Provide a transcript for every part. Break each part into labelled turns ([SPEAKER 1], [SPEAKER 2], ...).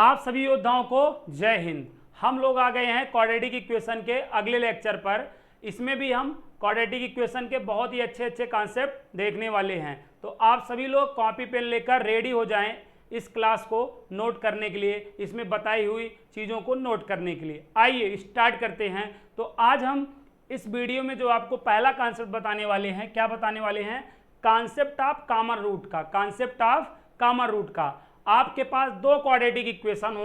[SPEAKER 1] आप सभी योद्धाओं को जय हिंद। हम लोग आ गए हैं क्वाड्रेटिक इक्वेशन के अगले लेक्चर पर। इसमें भी हम क्वाड्रेटिक इक्वेशन के बहुत ही अच्छे अच्छे कॉन्सेप्ट देखने वाले हैं। तो आप सभी लोग कॉपी पेन लेकर रेडी हो जाएं इस क्लास को नोट करने के लिए, इसमें बताई हुई चीज़ों को नोट करने के लिए। आइए स्टार्ट करते हैं। तो आज हम इस वीडियो में जो आपको पहला कॉन्सेप्ट बताने वाले हैं, क्या बताने वाले हैं? कॉन्सेप्ट ऑफ कॉमन रूट का। कॉन्सेप्ट ऑफ कॉमन रूट का। आपके पास दो क्वाड्रेटिक इक्वेशन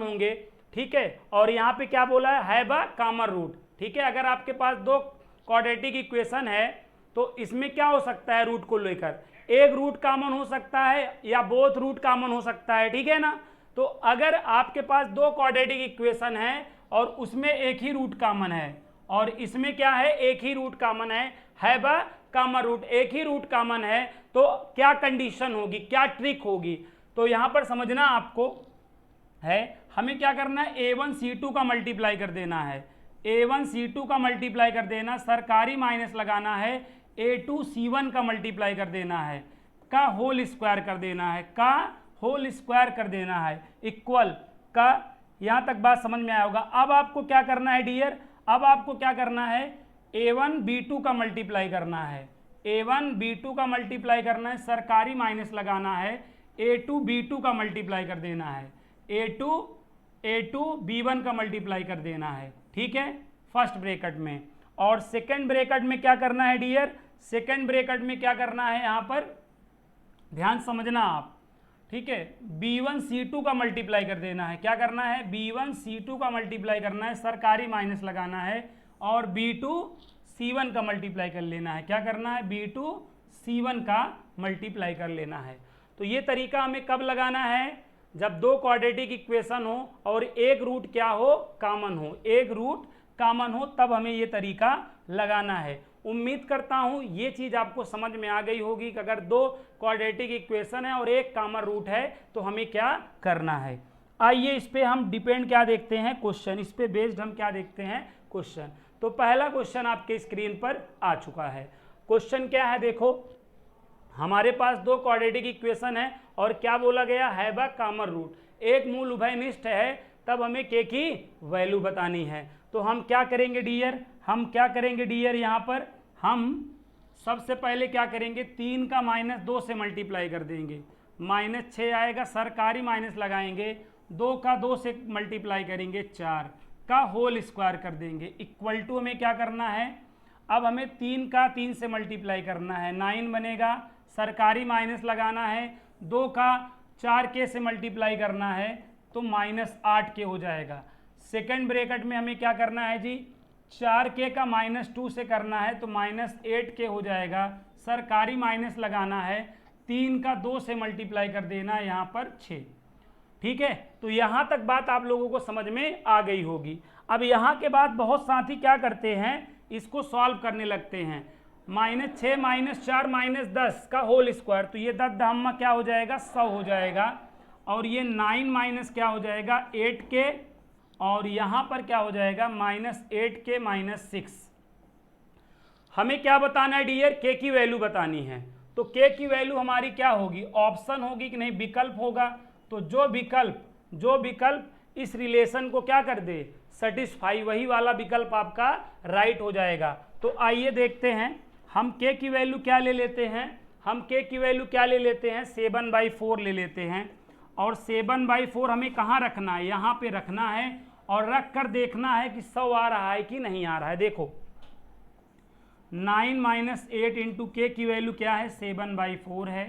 [SPEAKER 1] होंगे, ठीक है। और यहाँ पे क्या बोला है? हैव अ कॉमन रूट, ठीक है। अगर आपके पास दो क्वाड्रेटिक इक्वेशन है तो इसमें क्या हो सकता है? रूट को लेकर एक रूट कॉमन हो सकता है या बोथ रूट कॉमन हो सकता है, ठीक है ना। तो अगर आपके पास दो क्वाड्रेटिक इक्वेशन है और उसमें एक ही रूट कॉमन है और इसमें क्या है? एक ही रूट कॉमन है, हैव अ कॉमन रूट, एक ही रूट कॉमन है, तो क्या कंडीशन होगी, क्या ट्रिक होगी? तो यहां पर समझना आपको है, हमें क्या करना है? a1c2 का मल्टीप्लाई कर देना है, a1c2 का मल्टीप्लाई कर देना, सरकारी माइनस लगाना है, a2c1 का मल्टीप्लाई कर देना है, का होल स्क्वायर कर देना है, का होल स्क्वायर कर देना है, इक्वल का। यहां तक बात समझ में आया होगा। अब आपको क्या करना है डियर? अब आपको क्या करना है? a1b2 का मल्टीप्लाई करना है, a1b2 का मल्टीप्लाई करना है, सरकारी माइनस लगाना है, a2b2 का मल्टीप्लाई कर देना है, a2b1 का मल्टीप्लाई कर देना है, ठीक है, फर्स्ट ब्रैकेट में। और सेकंड ब्रैकेट में क्या करना है डियर? सेकंड ब्रैकेट में क्या करना है? यहां पर ध्यान समझना आप, ठीक है। b1c2 का मल्टीप्लाई कर देना है। क्या करना है? b1c2 का मल्टीप्लाई करना है, सरकारी माइनस लगाना है, और b2c1 का मल्टीप्लाई कर लेना है। क्या करना है? b2c1 का मल्टीप्लाई कर लेना है। तो ये तरीका हमें कब लगाना है? जब दो क्वाड्रेटिक इक्वेशन हो और एक रूट क्या हो? कॉमन हो, एक रूट कॉमन हो, तब हमें ये तरीका लगाना है। उम्मीद करता हूं ये चीज आपको समझ में आ गई होगी कि अगर दो क्वाड्रेटिक इक्वेशन है और एक कॉमन रूट है तो हमें क्या करना है। आइए इस पे हम डिपेंड क्या देखते हैं? क्वेश्चन। इस पे बेस्ड हम क्या देखते हैं? क्वेश्चन। तो पहला क्वेश्चन आपके स्क्रीन पर आ चुका है। क्वेश्चन क्या है? देखो, हमारे पास दो क्वाड्रेटिक इक्वेशन है और क्या बोला गया? हैव अ कॉमन रूट, एक मूल उभयनिष्ठ है, तब हमें के की वैल्यू बतानी है। तो हम क्या करेंगे डियर? हम क्या करेंगे डियर? यहाँ पर हम सबसे पहले क्या करेंगे? 3 का -2 से मल्टीप्लाई कर देंगे, -6 आएगा, सरकारी माइनस लगाएंगे, 2 का 2 से मल्टीप्लाई करेंगे, 4 का होल स्क्वायर कर देंगे, इक्वल टू हमें क्या करना है? अब हमें 3 का 3 से मल्टीप्लाई करना है, 9 बनेगा, सरकारी माइनस लगाना है, 2 का 4 के से मल्टीप्लाई करना है तो -8 के हो जाएगा। सेकेंड ब्रैकेट में हमें क्या करना है जी? 4 के का -2 से करना है तो -8 के हो जाएगा, सरकारी माइनस लगाना है, 3 का 2 से मल्टीप्लाई कर देना है, यहाँ पर 6, ठीक है। तो यहाँ तक बात आप लोगों को समझ में आ गई होगी। अब यहाँ के बाद बहुत साथी क्या करते हैं? इसको सॉल्व करने लगते हैं। -6 -4 -10 का होल स्क्वायर, तो ये 10 धामा क्या हो जाएगा? 100 हो जाएगा। और ये 9 माइनस क्या हो जाएगा? 8 के, और यहाँ पर क्या हो जाएगा? -8 के -6। हमें क्या बताना है डियर? के की वैल्यू बतानी है। तो के की वैल्यू हमारी क्या होगी? ऑप्शन होगी कि नहीं विकल्प होगा। तो जो विकल्प इस रिलेशन को क्या कर दे? सेटिस्फाई, वही वाला विकल्प आपका राइट हो जाएगा। तो आइए देखते हैं हम के की वैल्यू क्या ले लेते हैं। हम के की वैल्यू क्या ले लेते हैं? 7/4 ले लेते हैं। और 7/4 हमें कहाँ रखना है? यहाँ पे रखना है और रख कर देखना है कि 100 आ रहा है कि नहीं आ रहा है। देखो 9 - 8 इंटू के की वैल्यू क्या है? 7/4 है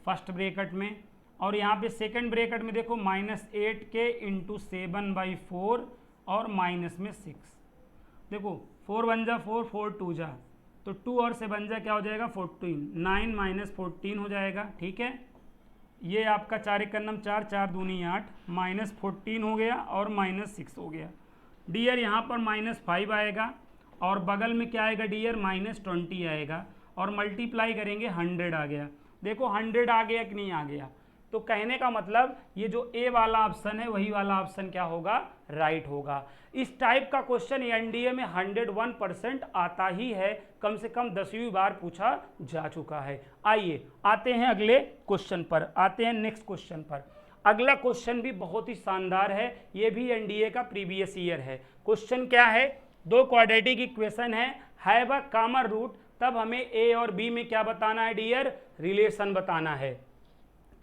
[SPEAKER 1] फर्स्ट ब्रैकेट में, और यहाँ पे सेकंड ब्रैकेट में देखो -8 के इंटू 7/4 और माइनस में 6। देखो 4 1 जा 4, 4 2 जा, तो 2 और 7 जा क्या हो जाएगा? 14, 9 - 14 हो जाएगा, ठीक है। ये आपका 4 1 4, 4 दूनी 8, -14 हो गया और -6 हो गया डियर। यहाँ पर -5 आएगा और बगल में क्या आएगा डियर? -20 आएगा, और मल्टीप्लाई करेंगे 100 आ गया। देखो 100 आ गया कि नहीं आ गया? तो कहने का मतलब ये जो ए वाला ऑप्शन है वही वाला ऑप्शन क्या होगा, राइट होगा। इस टाइप का क्वेश्चन एनडीए में 101% आता ही है, कम से कम 10वीं बार पूछा जा चुका है। आइए आते हैं अगले क्वेश्चन पर, आते हैं नेक्स्ट क्वेश्चन पर। अगला क्वेश्चन भी बहुत ही शानदार है, ये भी एनडीए का प्रीवियस ईयर है। क्वेश्चन क्या है, दो क्वाड्रेटिक इक्वेशन है, हैव अ कॉमन रूट, तब हमें ए और बी में क्या बताना है डियर, रिलेशन बताना है।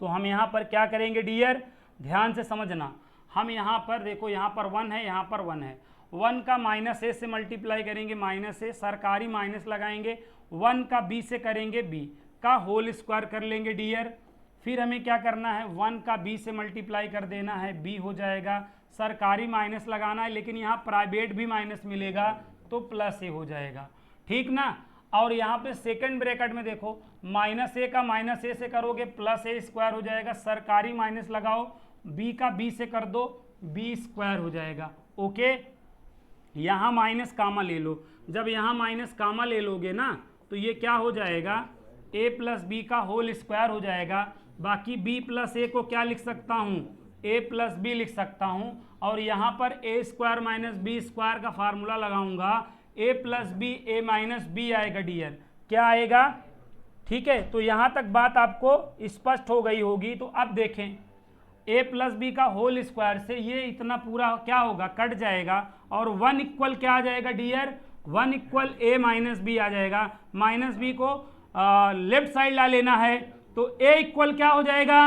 [SPEAKER 1] तो हम यहाँ पर क्या करेंगे डियर, ध्यान से समझना। हम यहाँ पर देखो, यहाँ पर 1 है, यहाँ पर 1 है, 1 का -a से मल्टीप्लाई करेंगे, -a सरकारी माइनस लगाएंगे, 1 का b से करेंगे b का होल स्क्वायर कर लेंगे डियर। फिर हमें क्या करना है, 1 का b से मल्टीप्लाई कर देना है, b हो जाएगा, सरकारी माइनस लगाना है, लेकिन यहाँ प्राइवेट भी माइनस मिलेगा तो +a हो जाएगा, ठीक ना। और यहाँ पे सेकंड ब्रैकेट में देखो, -a का -a से करोगे +a² हो जाएगा, सरकारी माइनस लगाओ, b का b से कर दो, b² हो जाएगा। ओके, यहाँ माइनस कामा ले लो, जब यहाँ माइनस कामा ले लोगे ना तो ये क्या हो जाएगा, a + b का होल स्क्वायर हो जाएगा। बाकी b + a को क्या लिख सकता हूँ, a + b लिख सकता हूँ, और यहाँ पर a² - b² का फार्मूला लगाऊंगा, a + b a - b आएगा डियर, क्या आएगा, ठीक है। तो यहाँ तक बात आपको स्पष्ट हो गई होगी। तो अब देखें, a + b का होल स्क्वायर से ये इतना पूरा क्या होगा, कट जाएगा, और 1 इक्वल क्या आ जाएगा डियर, 1 इक्वल a - b आ जाएगा। -b को लेफ्ट साइड ला लेना है, तो a इक्वल क्या हो जाएगा,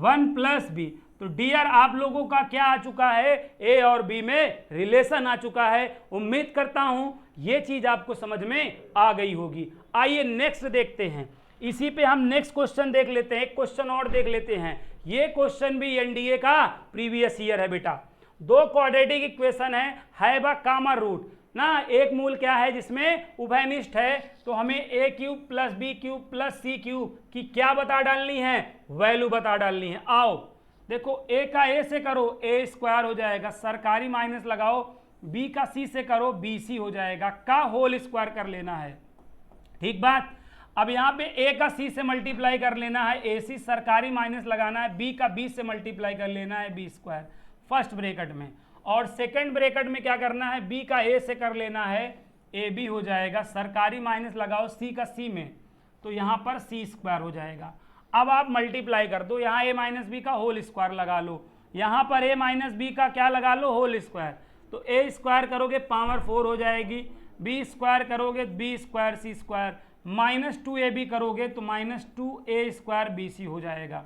[SPEAKER 1] 1 + b। तो डियर आप लोगों का क्या आ चुका है, a और b में रिलेशन आ चुका है। उम्मीद करता हूं ये चीज आपको समझ में आ गई होगी। आइए नेक्स्ट देखते हैं, इसी पे हम नेक्स्ट क्वेश्चन देख लेते हैं, एक क्वेश्चन और देख लेते हैं। ये क्वेश्चन भी एनडीए का प्रीवियस ईयर है बेटा। दो क्वाड्रेटिक इक्वेशन है, हैव अ कॉमन रूट ना, एक मूल क्या है जिसमें उभयनिष्ठ है, तो हमें a³ + b³ + c³ की क्या बता डालनी है, वैल्यू बता डालनी है। आओ देखो, a का a से करो a² हो जाएगा, सरकारी माइनस लगाओ, b का c से करो bc हो जाएगा, का होल स्क्वायर कर लेना है, ठीक बात। अब यहाँ पे a का c से मल्टीप्लाई कर लेना है ac, सरकारी माइनस लगाना है, b का b से मल्टीप्लाई कर लेना है b² फर्स्ट ब्रैकेट में, और सेकंड ब्रैकेट में क्या करना है, b का a से कर लेना है ab हो जाएगा, सरकारी माइनस लगाओ c का c में, तो यहाँ पर c² हो जाएगा। अब आप मल्टीप्लाई कर दो, यहाँ a - b का होल स्क्वायर लगा लो, यहाँ पर a - b का क्या लगा लो, होल स्क्वायर, तो a² करोगे पावर 4 हो जाएगी, b² करोगे b² c² -2ab करोगे तो -2a² bc हो जाएगा।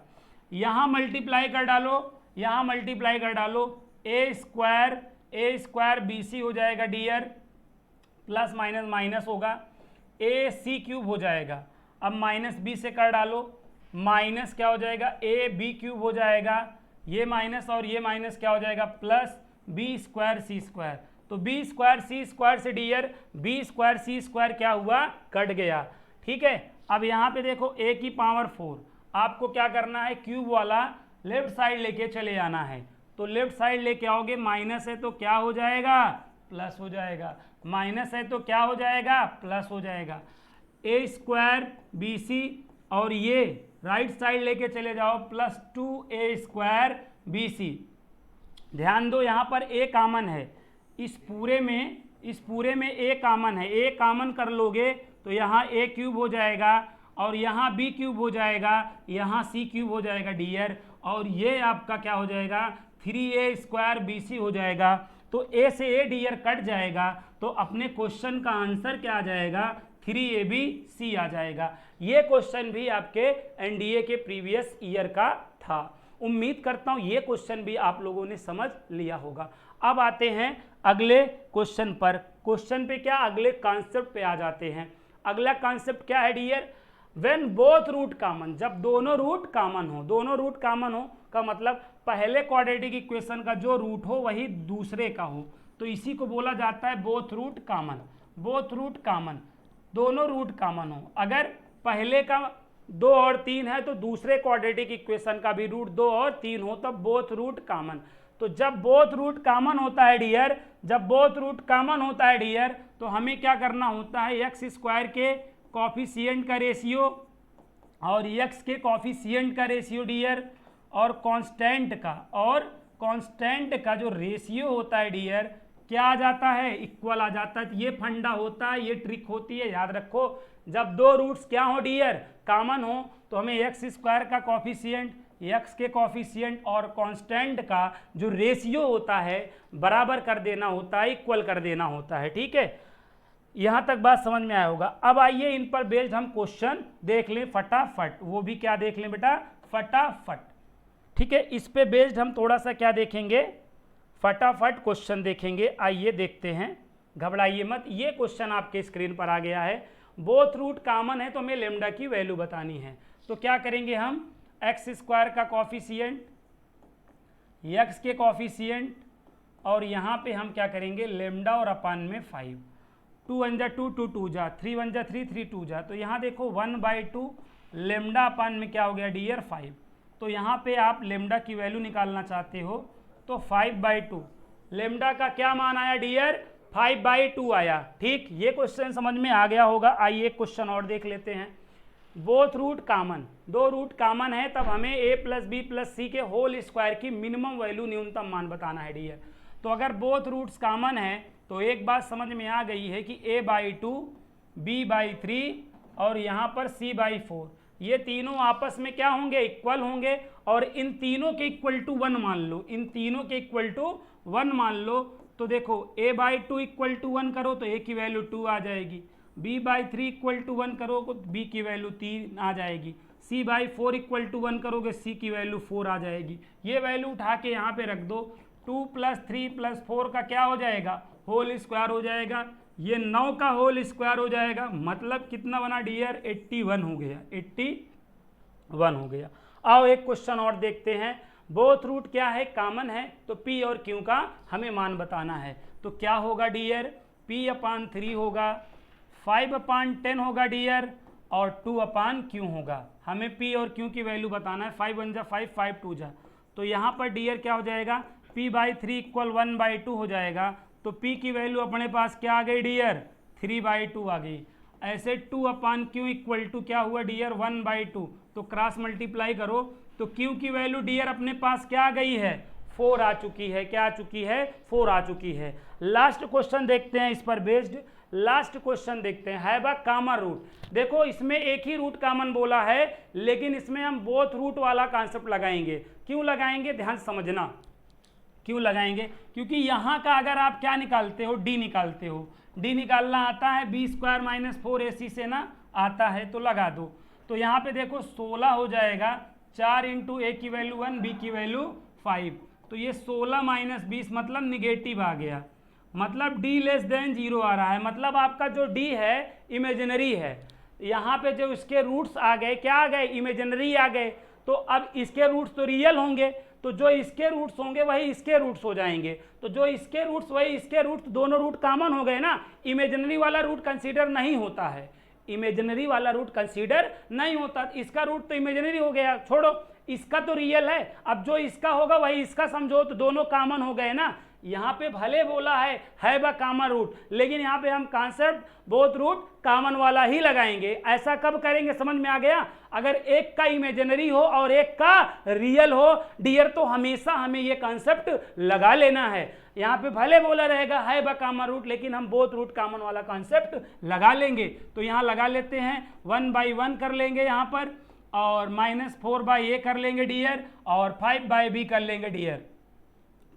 [SPEAKER 1] यहाँ मल्टीप्लाई कर डालो, यहाँ मल्टीप्लाई कर डालो, a² bc हो जाएगा डियर, प्लस माइनस माइनस होगा, ac³ हो जाएगा। अब -b से कर डालो, माइनस क्या हो जाएगा, ab³ हो जाएगा, ये माइनस और ये माइनस क्या हो जाएगा, प्लस b² c², तो b² c² से डियर b² c² क्या हुआ, कट गया, ठीक है। अब यहाँ पे देखो a की पावर 4, आपको क्या करना है, क्यूब वाला लेफ्ट साइड लेके चले जाना है, तो लेफ्ट साइड लेके आओगे, माइनस है तो क्या हो जाएगा, प्लस हो जाएगा, माइनस है तो क्या हो जाएगा, प्लस हो जाएगा, a² bc, और ये राइट साइड लेके चले जाओ, +2a² bc। ध्यान दो यहाँ पर a कॉमन है, इस पूरे में a कॉमन है, a कॉमन कर लोगे तो यहाँ a³ हो जाएगा, और यहाँ b³ हो जाएगा, यहाँ c³ हो जाएगा डियर, और ये आपका क्या हो जाएगा, 3a² bc हो जाएगा। तो a से a डियर कट जाएगा, तो अपने क्वेश्चन का आंसर क्या आ जाएगा, 3abc आ जाएगा। ये क्वेश्चन भी आपके एनडीए के प्रीवियस ईयर का था। उम्मीद करता हूँ ये क्वेश्चन भी आप लोगों ने समझ लिया होगा। अब आते हैं अगले क्वेश्चन पर। क्वेश्चन पे क्या, अगले कॉन्सेप्ट पे आ जाते हैं। अगला कॉन्सेप्ट क्या है dear, when both root common, जब दोनों रूट कॉमन हो। दोनों रूट कॉमन हो का मतलब पहले क्वाड्रेटिक इक्वेशन का जो रूट हो वही दूसरे का हो, तो इसी को बोला जाता है both root common. Both root common, दोनों रूट कॉमन हो। अगर पहले का 2 और 3 है तो दूसरे क्वाड्रेटिक इक्वेशन का भी रूट 2 और 3 हो, तब बोथ रूट कॉमन। तो जब बोथ रूट कॉमन होता है डियर, जब बोथ रूट कॉमन होता है डियर, तो हमें क्या करना होता है, x² के कॉफिशिएंट का रेशियो और x के कॉफिशिएंट का रेशियो डियर, और कांस्टेंट का जो रेशियो होता है डियर क्या आ जाता है, इक्वल आ जाता है। ये फंडा होता है, ये ट्रिक होती है, याद रखो। जब दो रूट्स क्या हो डियर, कॉमन हो, तो हमें एक्स स्क्वायर का कॉफिशिएंट, एक्स के कॉफिशिएंट और कांस्टेंट का जो रेशियो होता है बराबर कर देना होता है, इक्वल कर देना होता है। ठीक है, यहां तक बात समझ में आया होगा। अब आइए इन पर बेस्ड हम क्वेश्चन देख लें फटाफट, वो भी क्या देख लें बेटा, फटाफट। ठीक है, इस पे बेस्ड हम थोड़ा सा क्या देखेंगे, फटाफट क्वेश्चन देखेंगे। आइए देखते हैं, घबराइए मत। ये क्वेश्चन आपके स्क्रीन पर आ गया है। बोथ रूट कॉमन है तो हमें लेमडा की वैल्यू बतानी है। तो क्या करेंगे हम, एक्स स्क्वायर का कॉफिशिएंट, एक्स के कॉफिशिएंट, और यहाँ पे हम क्या करेंगे, लेमडा और अपान में 5। 2 1 जा 2, 2 2 जा 3 1 जा 3, 3 2 जा। तो यहाँ देखो 1/2 लेमडा अपान में क्या हो गया डियर 5। तो यहाँ पे आप लेमडा की वैल्यू निकालना चाहते हो तो 5/2, लेमडा का क्या मान आया डियर, 5/2 आया। ठीक, ये क्वेश्चन समझ में आ गया होगा। आइए एक क्वेश्चन और देख लेते हैं। बोथ रूट कॉमन, दो रूट कॉमन है तब हमें a + b + c के होल स्क्वायर की मिनिमम वैल्यू, न्यूनतम मान बताना है डियर। तो अगर बोथ रूट्स कॉमन है तो एक बात समझ में आ गई है कि a/2, b/3 और यहाँ पर c/4, ये तीनों आपस में क्या होंगे, इक्वल होंगे। और इन तीनों के इक्वल टू 1 मान लो, इन तीनों के इक्वल टू 1 मान लो। तो देखो a/2 इक्वल टू 1 करो तो a की वैल्यू 2 आ जाएगी, b/3 इक्वल टू 1 करो तो b की वैल्यू 3 आ जाएगी, c/4 इक्वल टू 1 करोगे c की वैल्यू 4 आ जाएगी। ये वैल्यू उठा के यहाँ पे रख दो। 2 + 3 + 4 का क्या हो जाएगा, होल स्क्वायर हो जाएगा। ये 9 का होल स्क्वायर हो जाएगा, मतलब कितना बना डियर, 81 हो गया, 81 हो गया। आओ एक क्वेश्चन और देखते हैं। बोथ रूट क्या है, कॉमन है, तो p और q का हमें मान बताना है। तो क्या होगा डियर, p/3 होगा, 5/10 होगा डियर, और 2/q होगा। हमें p और q की वैल्यू बताना है। 5 1 जा 5, 5 2 जा। तो यहाँ पर डियर क्या हो जाएगा, p/3 = 1/2 हो जाएगा। तो p की वैल्यू अपने पास क्या आ गई डियर, 3/2 आ गई। ऐसे 2/q इक्वल टू क्या हुआ डियर, 1/2। तो क्रॉस मल्टीप्लाई करो तो q की वैल्यू डियर अपने पास क्या आ गई है, 4 आ चुकी है। क्या आ चुकी है, 4 आ चुकी है। लास्ट क्वेश्चन देखते हैं इस पर बेस्ड, लास्ट क्वेश्चन देखते हैं। Have a common root. देखो इसमें एक ही रूट कॉमन बोला है, लेकिन इसमें हम बोथ रूट वाला कॉन्सेप्ट लगाएंगे। क्यों लगाएंगे, ध्यान समझना, क्यों लगाएंगे, क्योंकि यहाँ का अगर आप क्या निकालते हो, डी निकालते हो, डी निकालना आता है, b² - 4ac से ना आता है, तो लगा दो। तो यहाँ पे देखो 16 हो जाएगा, 4 × a की वैल्यू 1, b की वैल्यू 5। तो ये 16 - 20 मतलब निगेटिव आ गया, मतलब d < 0 आ रहा है, मतलब आपका जो d है इमेजिनरी है। यहाँ पे जो इसके रूट्स आ गए, क्या आ गए, इमेजिनरी आ गए। तो अब इसके रूट्स तो रियल होंगे, तो जो इसके रूट्स होंगे वही इसके रूट्स हो जाएंगे। तो जो इसके रूट्स वही इसके रूट्स, दोनों रूट कॉमन हो गए ना। इमेजिनरी वाला रूट कंसीडर नहीं होता है, इमेजिनरी वाला रूट कंसीडर नहीं होता। इसका रूट तो इमेजिनरी हो गया, छोड़ो, इसका तो रियल है। अब जो इसका होगा वही इसका समझो, तो दोनों कॉमन हो गए ना। यहाँ पे भले बोला है हैव अ कॉमन रूट, लेकिन यहाँ पे हम कॉन्सेप्ट बोथ रूट कॉमन वाला ही लगाएंगे। ऐसा कब करेंगे, समझ में आ गया। अगर एक का इमेजिनरी हो और एक का रियल हो डियर, तो हमेशा हमें ये कॉन्सेप्ट लगा लेना है। यहाँ पे भले बोला रहेगा हैव अ कॉमन रूट, लेकिन हम बोथ रूट कॉमन वाला कॉन्सेप्ट लगा लेंगे। तो यहाँ लगा लेते हैं, 1/1 कर लेंगे यहाँ पर, और -4/a कर लेंगे डियर, और 5/b कर लेंगे डियर।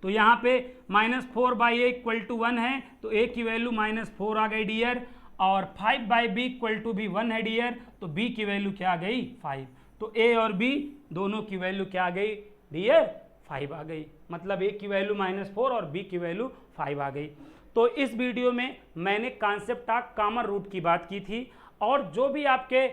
[SPEAKER 1] तो यहाँ पे -4/a = 1 है, तो a की वैल्यू -4 आ गई डियर, और 5/b = भी 1 है डियर, तो b की वैल्यू क्या आ गई, 5। तो a और b दोनों की वैल्यू क्या आ गई डियर, 5 आ गई। मतलब a की वैल्यू -4 और b की वैल्यू 5 आ गई। तो इस वीडियो में मैंने कॉन्सेप्ट ऑफ कॉमन रूट की बात की थी, और जो भी आपके,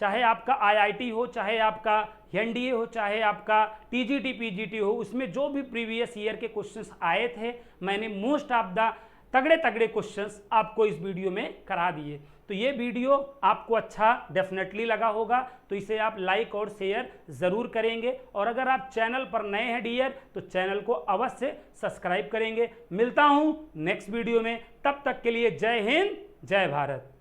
[SPEAKER 1] चाहे आपका IIT हो, चाहे आपका NDA हो, चाहे आपका TGT PGT हो, उसमें जो भी प्रीवियस ईयर के क्वेश्चंस आए थे, मैंने मोस्ट ऑफ द तगड़े क्वेश्चंस आपको इस वीडियो में करा दिए। तो ये वीडियो आपको अच्छा डेफिनेटली लगा होगा, तो इसे आप लाइक और शेयर ज़रूर करेंगे। और अगर आप चैनल पर नए हैं डियर, तो चैनल को अवश्य सब्सक्राइब करेंगे। मिलता हूँ नेक्स्ट वीडियो में, तब तक के लिए जय हिंद, जय भारत।